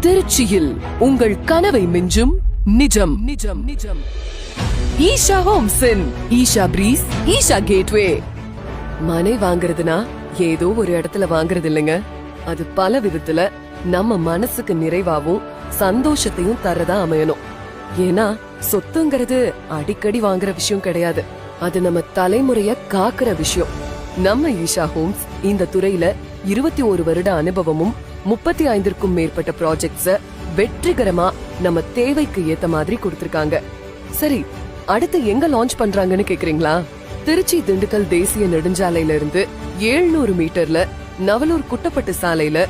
திருச்சியில் உங்கள் கனவை மிஞ்சும் நிஜம் நிஜம் நிஜம் ஈஷா ஹோம்ஸின் ஈஷா பிரீஸ் ஈஷா கேட்வே. மனை வாங்குறதுனா ஏதோ ஒரு இடத்துல வாங்குறது இல்லைங்க, அது பல விதத்துல நம்ம மனசுக்கு நிறைவாவும் சந்தோஷத்தையும் தரதா அமையணும். ஏன்னா சொத்துங்கிறது அடிக்கடி வாங்குற விஷயம் கிடையாது, அது நம்ம தலைமுறைய காக்குற விஷயம். நம்ம ஈஷா ஹோம்ஸ் இந்த துறையில 21 வருட அனுபவமும் 35க்கும் மேற்பட்ட ப்ராஜெக்ட்ஸ வெற்றிகரமா நம்ம தேவைக்கு ஏத்த மாதிரி கொடுத்திருக்காங்க. சரி, அடுத்து எங்க லான்ச் பண்றாங்கன்னு கேக்குறீங்களா? திருச்சி திண்டுக்கல் தேசிய நெடுஞ்சாலையில இருந்து 700 மீட்டர்ல நவலூர் குட்டப்பட்டு சாலையில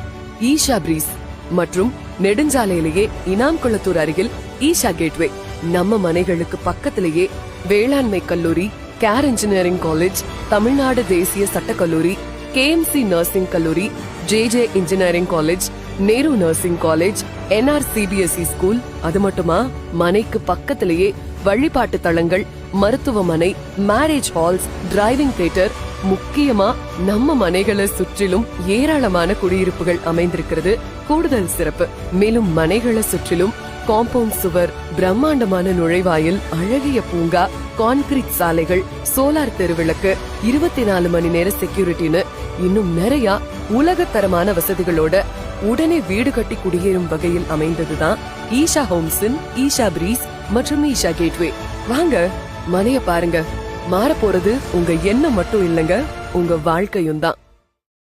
ஈஷா பிரீஸ் மற்றும் நெடுஞ்சாலையிலேயே இனாம்குளத்தூர் அருகில் ஈஷா கேட்வே. நம்ம மனைகளுக்கு பக்கத்திலேயே வேளாண்மை கல்லூரி, கேர் இன்ஜினியரிங் காலேஜ், தமிழ்நாடு தேசிய சட்டக்கல்லூரி, KMC நர்சிங் கல்லூரி, JJ engineering college, Nehru nursing college, NRCBSE school. அது மட்டுமா, மனைக்கு பக்கத்திலேயே வழிபாட்டு தளங்கள், மருத்துவமனை, மேரேஜ் ஹால்ஸ், டிரைவிங் தியேட்டர், முக்கியமா நம்ம மனைகளை சுற்றிலும் ஏராளமான குடியிருப்புகள் அமைந்திருக்கிறது கூடுதல் சிறப்பு. மேலும் மனைகளை சுற்றிலும் காம்பவுண்ட் சுவர், பிரம்மாண்டமான நுழைவாயில், அழகிய பூங்கா, கான்கிரீட் சாலைகள், சோலார் தெருவிளக்கு, 24 மணி நேர செக்யூரிட்டின்னு இன்னும் நிறைய உலகத்தரமான வசதிகளோட உடனே வீடு கட்டி குடியேறும் வகையில் அமைந்ததுதான் ஈஷா ஹோம்ஸின் ஈஷா பிரீஸ் மற்றும் ஈஷா கேட்வே. வாங்க, மனைய பாருங்க. மாற போறது உங்க எண்ணம் மட்டும் இல்லங்க, உங்க வாழ்க்கையும் தான்.